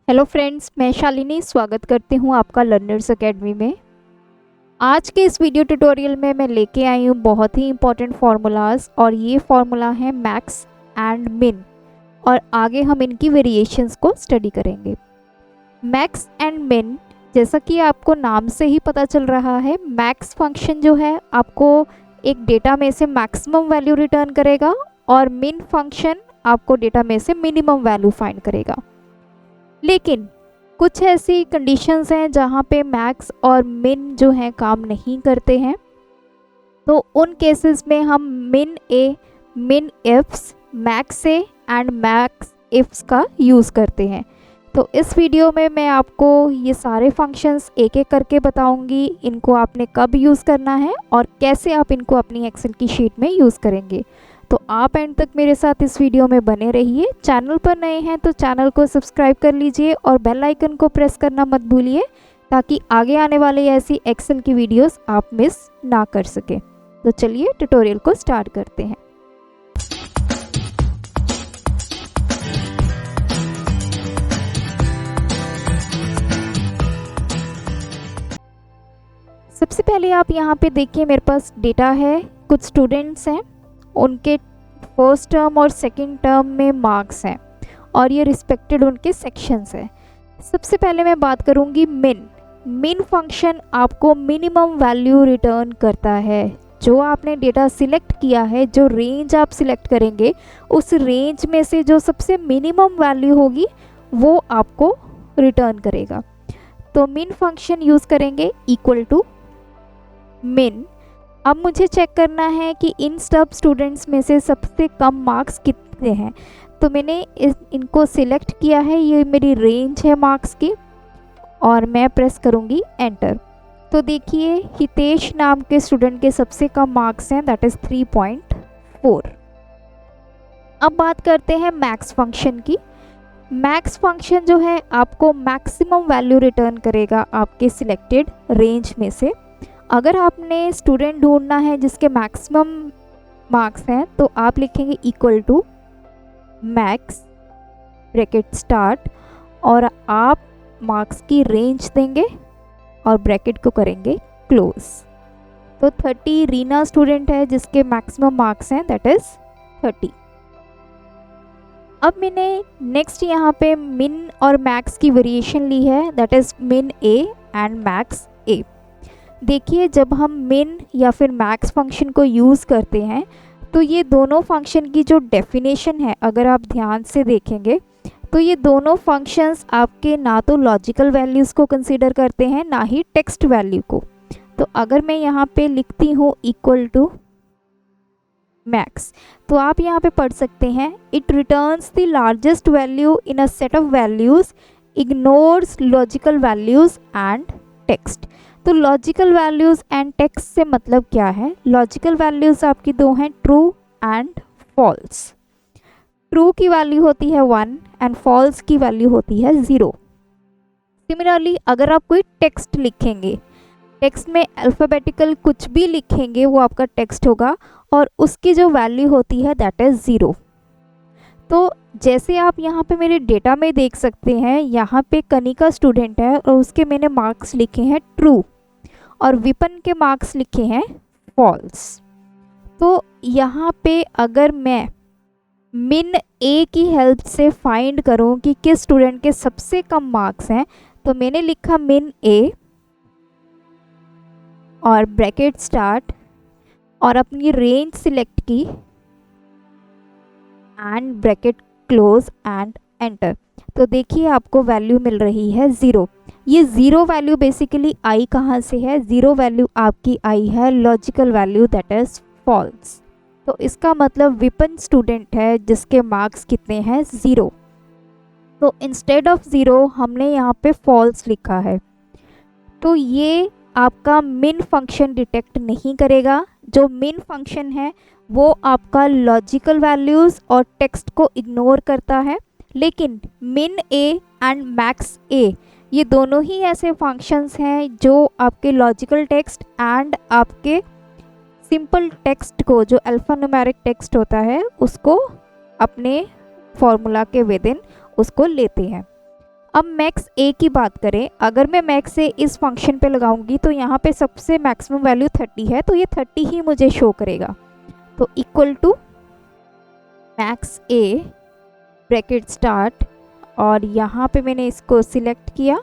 Hello friends, मैं शालिनी स्वागत करती हूँ आपका लर्नर्स एकेडमी में। आज के इस वीडियो ट्यूटोरियल में मैं लेके आई हूँ बहुत ही इंपॉर्टेंट फार्मूलाज और ये फार्मूला है मैक्स एंड मिन और आगे हम इनकी वेरिएशंस को स्टडी करेंगे। मैक्स एंड मिन, जैसा कि आपको नाम से ही पता चल रहा है, मैक्स फंक्शन जो है आपको एक डेटा में से मैक्सिमम वैल्यू रिटर्न करेगा और मिन फंक्शन आपको डेटा में से मिनिमम वैल्यू फाइंड करेगा। लेकिन कुछ ऐसी कंडीशंस हैं जहाँ पे मैक्स और मिन जो हैं काम नहीं करते हैं, तो उन केसेस में हम मिन ए, मिन ifs, max A and max ifs का यूज़ करते हैं। तो इस वीडियो में मैं आपको ये सारे फंक्शंस एक एक करके बताऊंगी, इनको आपने कब यूज़ करना है और कैसे आप इनको अपनी एक्सेल की शीट में यूज़ करेंगे। तो आप एंड तक मेरे साथ इस वीडियो में बने रहिए। चैनल पर नए हैं तो चैनल को सब्सक्राइब कर लीजिए और बेल आइकन को प्रेस करना मत भूलिए ताकि आगे आने वाली ऐसी एक्सेल की वीडियोस आप मिस ना कर सकें। तो चलिए ट्यूटोरियल को स्टार्ट करते हैं। सबसे पहले आप यहाँ पे देखिए, मेरे पास डेटा है, कुछ स्टूडेंट्स हैं, उनके फर्स्ट टर्म और सेकंड टर्म में मार्क्स हैं और ये रिस्पेक्टेड उनके सेक्शंस हैं। सबसे पहले मैं बात करूँगी मिन। मिन फंक्शन आपको मिनिमम वैल्यू रिटर्न करता है। जो आपने डेटा सिलेक्ट किया है, जो रेंज आप सिलेक्ट करेंगे, उस रेंज में से जो सबसे मिनिमम वैल्यू होगी वो आपको रिटर्न करेगा। तो मिन फंक्शन यूज़ करेंगे इक्वल टू मिन। अब मुझे चेक करना है कि इन सब स्टूडेंट्स में से सबसे कम मार्क्स कितने हैं। तो मैंने इनको सिलेक्ट किया है, ये मेरी रेंज है मार्क्स की और मैं प्रेस करूँगी एंटर। तो देखिए, हितेश नाम के स्टूडेंट के सबसे कम मार्क्स हैं, दैट इज़ 3.4। अब बात करते हैं मैक्स फंक्शन की। मैक्स फंक्शन जो है आपको मैक्सिमम वैल्यू रिटर्न करेगा आपके सिलेक्टेड रेंज में से। अगर आपने स्टूडेंट ढूंढना है जिसके मैक्सिमम मार्क्स हैं तो आप लिखेंगे equal to max bracket start और आप मार्क्स की रेंज देंगे और ब्रैकेट को करेंगे क्लोज। तो 30 रीना स्टूडेंट है जिसके मैक्सिमम मार्क्स हैं, दैट इज 30। अब मैंने नेक्स्ट यहाँ पे मिन और मैक्स की वेरिएशन ली है, दैट इज मिन ए एंड मैक्स ए। देखिए, जब हम मिन या फिर मैक्स फंक्शन को यूज़ करते हैं तो ये दोनों फंक्शन की जो डेफिनेशन है, अगर आप ध्यान से देखेंगे तो ये दोनों फंक्शंस आपके ना तो लॉजिकल वैल्यूज़ को कंसीडर करते हैं ना ही टेक्स्ट वैल्यू को। तो अगर मैं यहाँ पे लिखती हूँ इक्वल टू मैक्स, तो आप यहाँ पे पढ़ सकते हैं it returns the largest value in a set of values, ignores logical values and text. तो लॉजिकल वैल्यूज़ एंड टेक्स्ट से मतलब क्या है? लॉजिकल वैल्यूज़ आपकी दो हैं, ट्रू एंड फॉल्स। ट्रू की वैल्यू होती है 1 एंड फॉल्स की वैल्यू होती है 0। सिमिलरली अगर आप कोई टेक्स्ट लिखेंगे, टेक्स्ट में अल्फ़ाबेटिकल कुछ भी लिखेंगे वो आपका टेक्स्ट होगा और उसकी जो वैल्यू होती है दैट इज़ 0। तो जैसे आप यहाँ पे मेरे डेटा में देख सकते हैं, यहाँ पे कनिका स्टूडेंट है और उसके मैंने मार्क्स लिखे हैं ट्रू और विपन के मार्क्स लिखे हैं फॉल्स। तो यहाँ पे अगर मैं मिन ए की हेल्प से फाइंड करूँ कि किस स्टूडेंट के सबसे कम मार्क्स हैं, तो मैंने लिखा मिन ए और ब्रैकेट स्टार्ट और अपनी रेंज सिलेक्ट की and bracket close and enter. तो देखिए आपको वैल्यू मिल रही है 0। ये 0 वैल्यू बेसिकली आई कहाँ से है? 0 वैल्यू आपकी आई है logical value, that is false. तो इसका मतलब विपन स्टूडेंट है जिसके मार्क्स कितने हैं? 0। तो इंस्टेड ऑफ 0 हमने यहाँ पे फॉल्स लिखा है। तो ये आपका मिन फंक्शन डिटेक्ट नहीं करेगा। जो मिन फंक्शन है वो आपका लॉजिकल वैल्यूज़ और टेक्स्ट को इग्नोर करता है। लेकिन मिन ए एंड मैक्स ए ये दोनों ही ऐसे फंक्शंस हैं जो आपके लॉजिकल टेक्स्ट एंड आपके सिंपल टेक्स्ट को, जो अल्फ़ान्यूमेरिक टेक्स्ट होता है, उसको अपने फॉर्मूला के विद इन उसको लेते हैं। अब मैक्स ए की बात करें, अगर मैं मैक्स ए इस फंक्शन पे लगाऊंगी तो यहाँ पे सबसे मैक्सिमम वैल्यू 30 है, तो ये 30 ही मुझे शो करेगा। तो equal to max A bracket start, और यहाँ पे मैंने इसको सिलेक्ट किया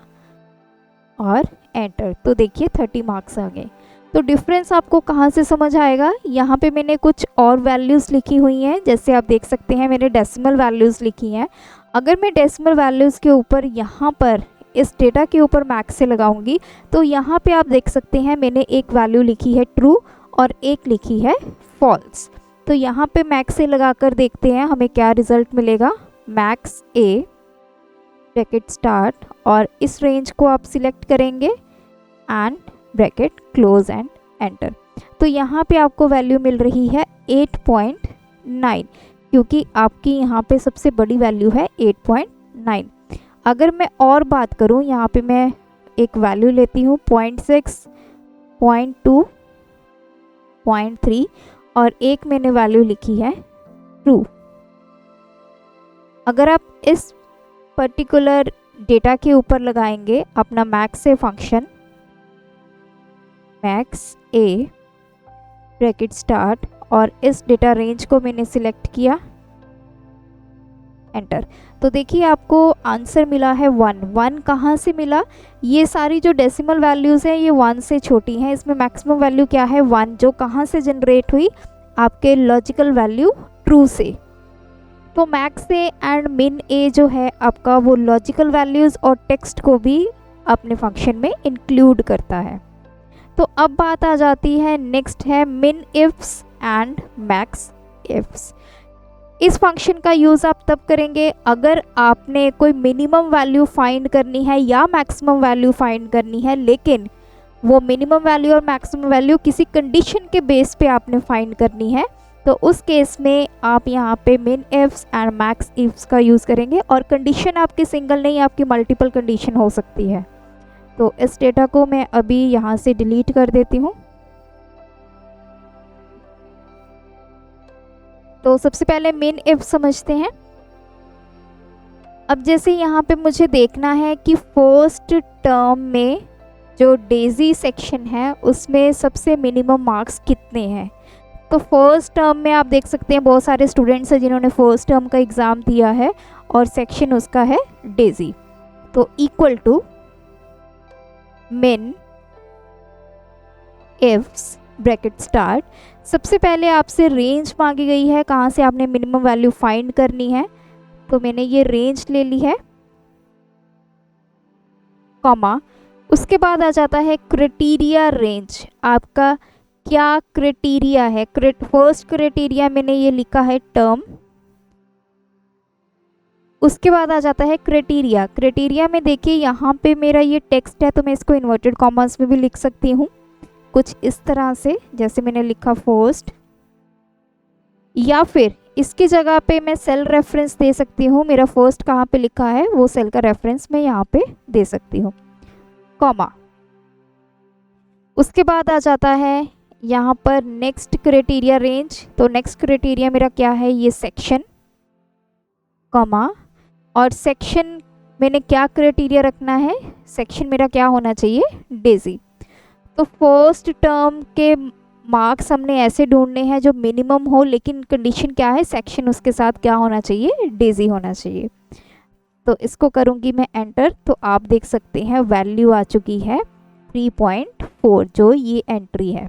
और एंटर, तो देखिए 30 मार्क्स आ गए। तो डिफरेंस आपको कहाँ से समझ आएगा, यहाँ पे मैंने कुछ और वैल्यूज़ लिखी हुई हैं, जैसे आप देख सकते हैं मैंने डेसिमल वैल्यूज़ लिखी हैं। अगर मैं डेसिमल वैल्यूज़ के ऊपर यहाँ पर इस डेटा के ऊपर मैक्स से लगाऊंगी तो यहाँ पे आप देख सकते हैं मैंने एक वैल्यू लिखी है ट्रू और एक लिखी है फॉल्स। तो यहाँ पे मैक्स से लगाकर देखते हैं हमें क्या रिजल्ट मिलेगा। मैक्स ए ब्रैकेट स्टार्ट, और इस रेंज को आप सिलेक्ट करेंगे and bracket close and enter. तो यहाँ पे आपको वैल्यू मिल रही है 8.9, क्योंकि आपकी यहाँ पे सबसे बड़ी वैल्यू है 8.9। अगर मैं और बात करूँ, यहाँ पे मैं एक वैल्यू लेती हूँ 0.6, 0.2, 0.3 और एक मैंने वैल्यू लिखी है ट्रू। अगर आप इस पर्टिकुलर डेटा के ऊपर लगाएंगे अपना मैक्स से function, max A bracket start, और इस डेटा रेंज को मैंने सिलेक्ट किया, एंटर, तो देखिए आपको आंसर मिला है 1। 1 कहाँ से मिला, ये सारी जो डेसिमल वैल्यूज़ हैं ये 1 से छोटी हैं, इसमें मैक्सिमम वैल्यू क्या है 1, जो कहाँ से जनरेट हुई, आपके लॉजिकल वैल्यू ट्रू से। तो मैक्स ए एंड मिन ए जो है आपका वो लॉजिकल वैल्यूज़ और टेक्स्ट को भी अपने फंक्शन में इंक्लूड करता है। तो अब बात आ जाती है, नेक्स्ट है मिन इफ्स एंड मैक्स इफ्स। इस फंक्शन का यूज़ आप तब करेंगे अगर आपने कोई मिनिमम वैल्यू फाइंड करनी है या मैक्सिमम वैल्यू फाइंड करनी है, लेकिन वो मिनिमम वैल्यू और मैक्सिमम वैल्यू किसी कंडीशन के बेस पे आपने फाइंड करनी है। तो उस केस में आप यहाँ पे मिन इफ्स एंड मैक्स इफ्स का यूज़ करेंगे, और कंडीशन आपकी सिंगल नहीं, आपकी मल्टीपल कंडीशन हो सकती है। तो इस डेटा को मैं अभी यहाँ से डिलीट कर देती हूँ। तो सबसे पहले मिन इफ समझते हैं। अब जैसे यहाँ पे मुझे देखना है कि फर्स्ट टर्म में जो डेजी सेक्शन है उसमें सबसे मिनिमम मार्क्स कितने हैं। तो फर्स्ट टर्म में आप देख सकते हैं बहुत सारे स्टूडेंट्स हैं जिन्होंने फर्स्ट टर्म का एग्ज़ाम दिया है और सेक्शन उसका है डेजी। तो इक्वल टू मिन इफ्स ब्रैकेट स्टार्ट, सबसे पहले आपसे रेंज मांगी गई है, कहाँ से आपने मिनिमम वैल्यू फाइंड करनी है। तो मैंने ये रेंज ले ली है, कॉमा, उसके बाद आ जाता है क्राइटेरिया रेंज। आपका क्या क्राइटेरिया है, फर्स्ट क्राइटेरिया मैंने ये लिखा है टर्म, उसके बाद आ जाता है क्राइटेरिया। क्राइटेरिया में देखिए यहाँ पे मेरा ये टेक्स्ट है तो मैं इसको इन्वर्टेड कॉमास में भी लिख सकती हूँ कुछ इस तरह से, जैसे मैंने लिखा फर्स्ट, या फिर इसकी जगह पे मैं सेल रेफरेंस दे सकती हूँ। मेरा फर्स्ट कहाँ पे लिखा है वो सेल का रेफरेंस मैं यहाँ पे दे सकती हूँ, कॉमा। उसके बाद आ जाता है यहाँ पर नेक्स्ट क्राइटेरिया रेंज। तो नेक्स्ट क्राइटेरिया मेरा क्या है, ये सेक्शन, कॉमा, और सेक्शन मैंने क्या क्राइटेरिया रखना है, सेक्शन मेरा क्या होना चाहिए, डेजी। तो फर्स्ट टर्म के मार्क्स हमने ऐसे ढूंढने हैं जो मिनिमम हो, लेकिन कंडीशन क्या है, सेक्शन उसके साथ क्या होना चाहिए, डेजी होना चाहिए। तो इसको करूँगी मैं एंटर, तो आप देख सकते हैं वैल्यू आ चुकी है 3.4 जो ये एंट्री है।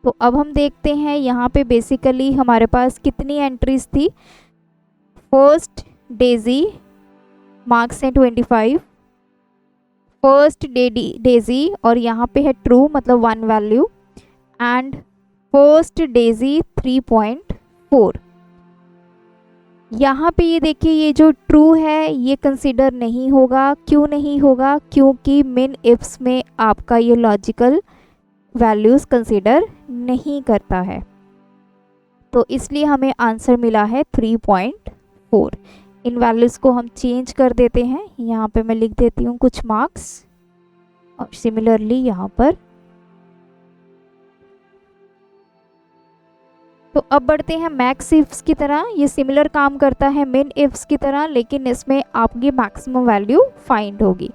तो अब हम देखते हैं यहाँ पे बेसिकली हमारे पास कितनी एंट्रीज थी। फर्स्ट डेजी मार्क्स हैं 25, फर्स्ट डेजी और यहाँ पे है ट्रू मतलब 1 वैल्यू, एंड फर्स्ट डेजी 3.4। यहाँ पे ये देखिए ये जो ट्रू है ये कंसिडर नहीं होगा। क्यों नहीं होगा, क्योंकि मिन इफ्स में आपका ये लॉजिकल वैल्यूज़ कंसिडर नहीं करता है, तो इसलिए हमें आंसर मिला है 3.4। इन वैल्यूज़ को हम चेंज कर देते हैं, यहाँ पे मैं लिख देती हूँ कुछ मार्क्स, और सिमिलरली यहाँ पर। तो अब बढ़ते हैं मैक्स इफ्स की तरह। ये सिमिलर काम करता है मिन इफ्स की तरह, लेकिन इसमें आपकी मैक्सिमम वैल्यू फाइंड होगी।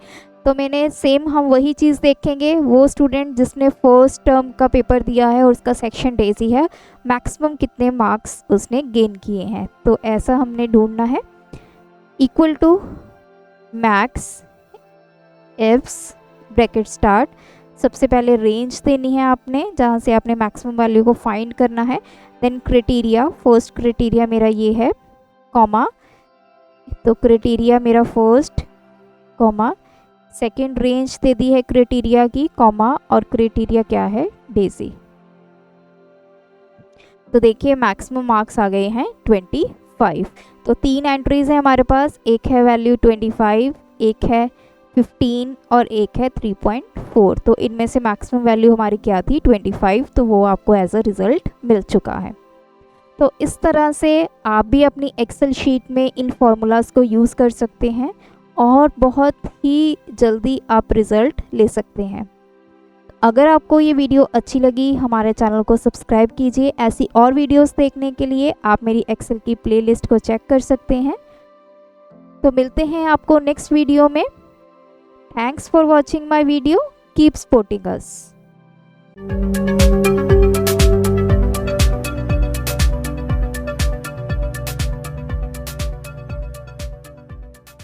तो मैंने सेम हम वही चीज़ देखेंगे। वो स्टूडेंट जिसने फर्स्ट टर्म का पेपर दिया है और उसका सेक्शन डेजी है, मैक्सिमम कितने मार्क्स उसने गेन किए हैं। तो ऐसा हमने ढूंढना है। Equal to max ifs bracket start, सबसे पहले रेंज देनी है आपने जहाँ से आपने मैक्सिमम वैल्यू को फाइंड करना है। देन क्राइटेरिया, फर्स्ट क्राइटेरिया मेरा ये है, कॉमा, तो क्राइटेरिया मेरा फर्स्ट, कॉमा, सेकेंड रेंज दे दी है क्राइटेरिया की, कॉमा, और क्राइटेरिया क्या है, डेजी। तो देखिए मैक्सिमम मार्क्स आ गए हैं 25। तो 3 एंट्रीज है हमारे पास, एक है वैल्यू 25, एक है 15 और एक है 3.4। तो इनमें से मैक्सिमम वैल्यू हमारी क्या थी, 25, तो वो आपको एज अ रिज़ल्ट मिल चुका है। तो इस तरह से आप भी अपनी एक्सेल शीट में इन फार्मूलाज़ को यूज़ कर सकते हैं और बहुत ही जल्दी आप रिज़ल्ट ले सकते हैं। अगर आपको ये वीडियो अच्छी लगी, हमारे चैनल को सब्सक्राइब कीजिए। ऐसी और वीडियोस देखने के लिए आप मेरी एक्सेल की प्लेलिस्ट को चेक कर सकते हैं। तो मिलते हैं आपको नेक्स्ट वीडियो में। Thanks for watching my video, keep supporting us.